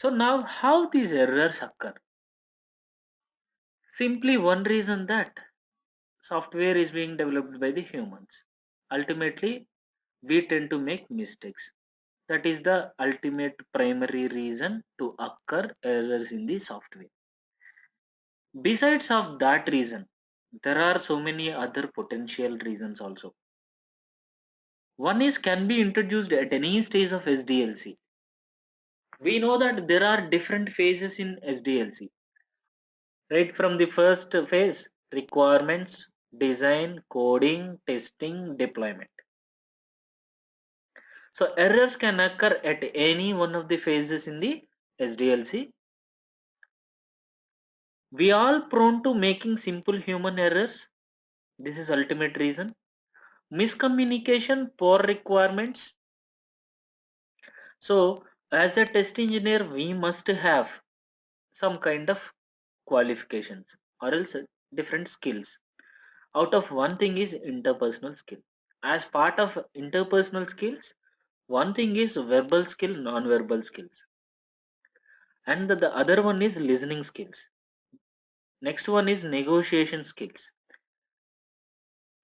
So now how these errors occur? Simply one reason that software is being developed by the humans. Ultimately, we tend to make mistakes. That is the ultimate primary reason to occur errors in the software. Besides of that reason, there are so many other potential reasons also. One is can be introduced at any stage of SDLC. We know that there are different phases in SDLC. Right from the first phase, requirements, design, coding, testing, deployment. So errors can occur at any one of the phases in the SDLC. We all prone to making simple human errors. This is ultimate reason. Miscommunication, poor requirements. So as a test engineer, we must have some kind of qualifications or else different skills. Out of one thing is interpersonal skill. As part of interpersonal skills, one thing is verbal skill, non-verbal skills, and the other one is listening skills. Next one is negotiation skills.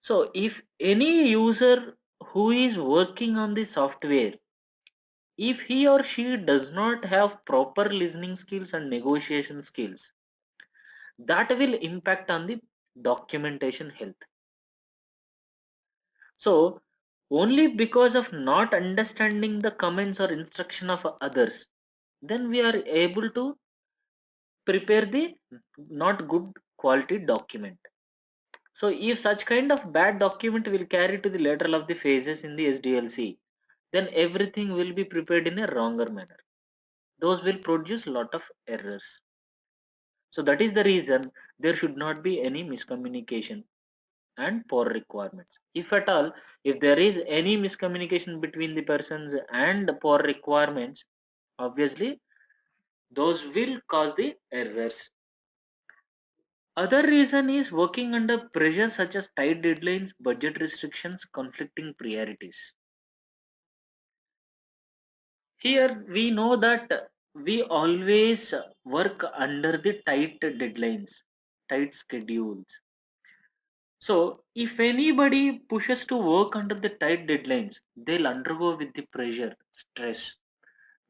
So if any user who is working on the software, if he or she does not have proper listening skills and negotiation skills, that will impact on the documentation health. So only because of not understanding the comments or instruction of others, then we are able to prepare the not good quality document. So if such kind of bad document will carry to the lateral of the phases in the SDLC, then everything will be prepared in a wronger manner. Those will produce lot of errors. So that is the reason there should not be any miscommunication and poor requirements. If at all, if there is any miscommunication between the persons and poor requirements, obviously those will cause the errors. Other reason is working under pressure such as tight deadlines, budget restrictions, conflicting priorities. Here we know that we always work under the tight deadlines, tight schedules. So if anybody pushes to work under the tight deadlines, they'll undergo with the pressure, stress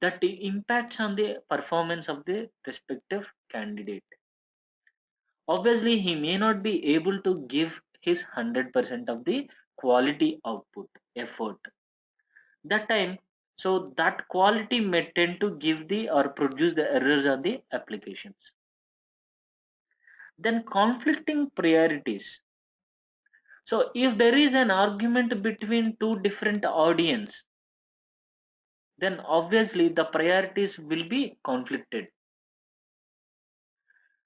that impacts on the performance of the respective candidate. Obviously, he may not be able to give his 100% of the quality output effort. That time, so that quality may tend to give the or produce the errors on the applications. Then conflicting priorities. So if there is an argument between two different audience, then obviously the priorities will be conflicted.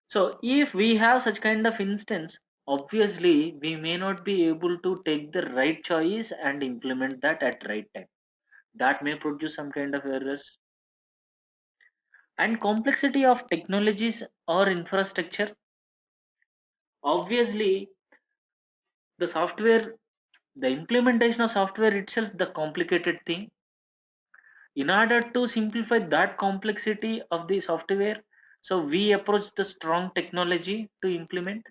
So if we have such kind of instance, obviously we may not be able to take the right choice and implement that at right time. That may produce some kind of errors. And complexity of technologies or infrastructure. Obviously the software, the implementation of software itself, the complicated thing. In order to simplify that complexity of the software, so we approach the strong technology to implement.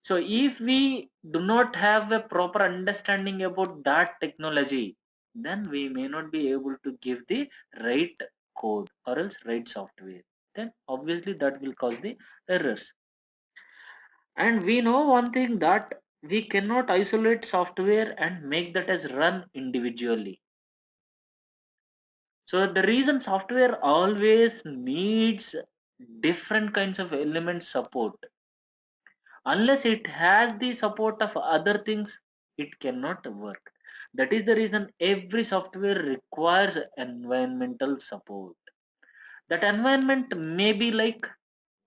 So if we do not have a proper understanding about that technology, then we may not be able to give the right code or else right software. Then obviously that will cause the errors. And we know one thing that we cannot isolate software and make that as run individually. So the reason software always needs different kinds of element support. Unless it has the support of other things, it cannot work. That is the reason every software requires environmental support. That environment may be like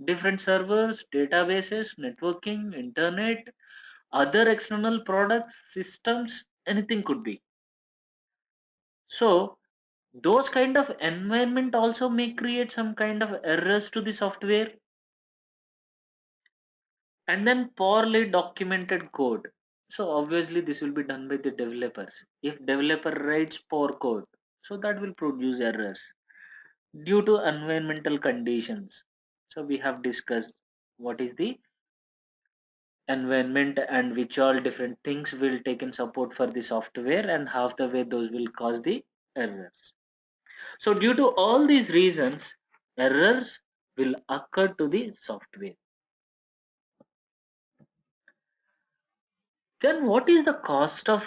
different servers, databases, networking, internet, other external products, systems, anything could be. So those kind of environment also may create some kind of errors to the software. And then poorly documented code. So obviously this will be done by the developers. If developer writes poor code, so that will produce errors. due to environmental conditions. So we have discussed what is the environment and which all different things will take in support for the software and half the way those will cause the errors. So due to all these reasons, errors will occur to the software. Then what is the cost of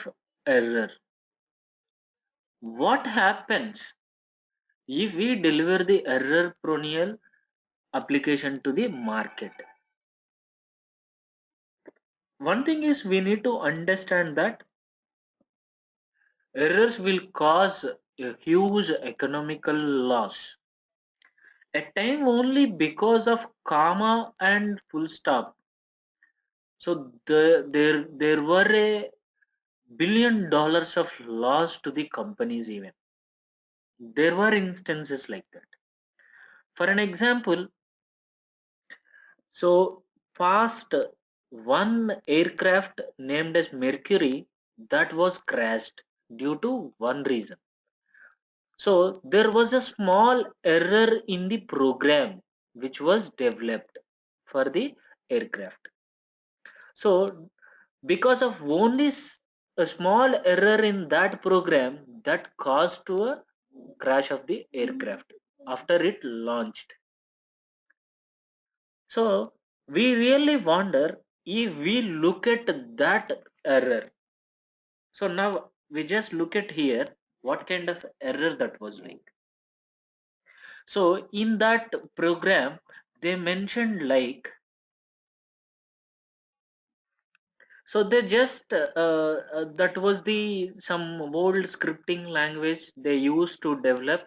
error? What happens if we deliver the error prone application to the market? One thing is we need to understand that errors will cause a huge economical loss. At time only because of comma and full stop. So there were a $1 billion of loss to the companies even. There were instances like that. For an example, so past one aircraft named as Mercury that was crashed due to one reason. So there was a small error in the program which was developed for the aircraft. So because of only a small error in that program that caused to a crash of the aircraft after it launched. So we really wonder if we look at that error. So now we just look at here what kind of error that was like. So in that program they mentioned like, so they just that was the some old scripting language they used to develop.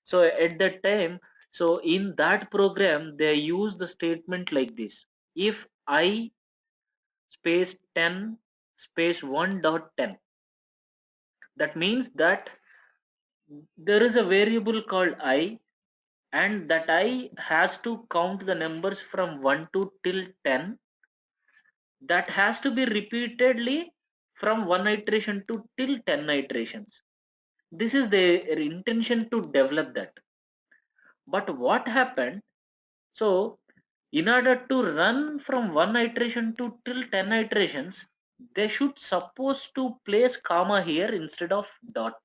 So at that time, so in that program they use the statement like this: if I space 10 space 1.10, that means that there is a variable called I, and that I has to count the numbers from 1 to till 10. That has to be repeatedly from one iteration to till 10 iterations. This is their intention to develop that. But what happened? So in order to run from one iteration to till 10 iterations, they should suppose to place comma here instead of dot.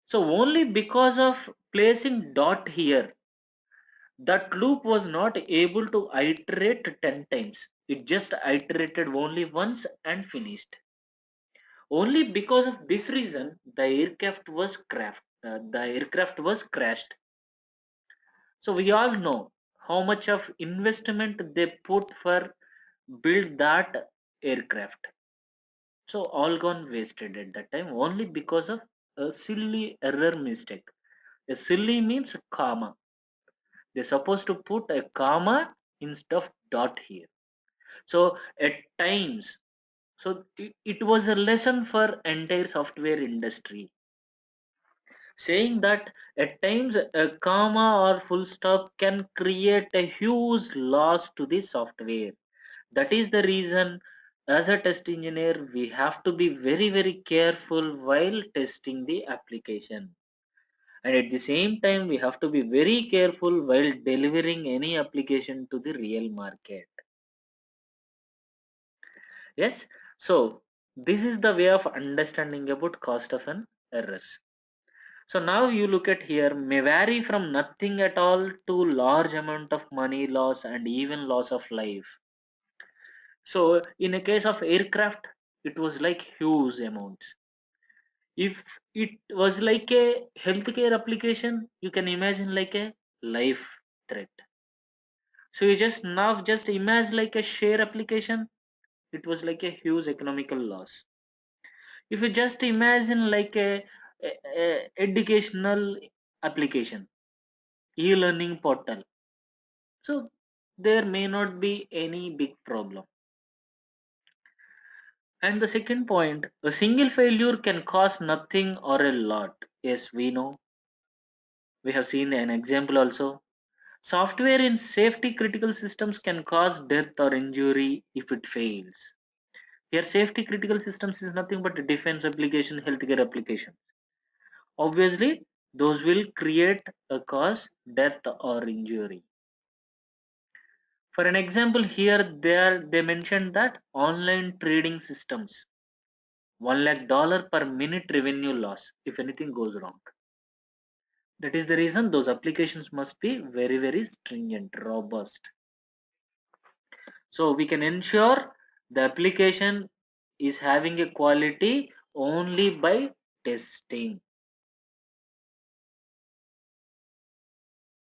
So only because of placing dot here, that loop was not able to iterate 10 times. It just iterated only once and finished. Only because of this reason, the aircraft was crashed. So we all know how much of investment they put for build that aircraft. So all gone wasted at that time only because of a silly error mistake. A silly means comma. They're supposed to put a comma instead of dot here. So at times, so it was a lesson for entire software industry, saying that at times a comma or full stop can create a huge loss to the software. That is the reason as a test engineer we have to be very careful while testing the application, and at the same time we have to be very careful while delivering any application to the real market. Yes, so this is the way of understanding about cost of an errors. So now you look at here may vary from nothing at all to large amount of money loss and even loss of life. So in a case of aircraft, it was like huge amounts. If it was like a healthcare application, you can imagine like a life threat. So you just now just imagine like a share application, it was like a huge economical loss. If you just imagine like a educational application, e-learning portal, so there may not be any big problem. And the second point, a single failure can cost nothing or a lot. Yes, we know. We have seen an example also. Software in safety critical systems can cause death or injury if it fails. Here, safety critical systems is nothing but a defense application, healthcare application. Obviously, those will create a cause death or injury. For an example, here they mentioned that online trading systems, $1 lakh per minute revenue loss if anything goes wrong. That is the reason those applications must be very, very stringent, robust. So we can ensure the application is having a quality only by testing.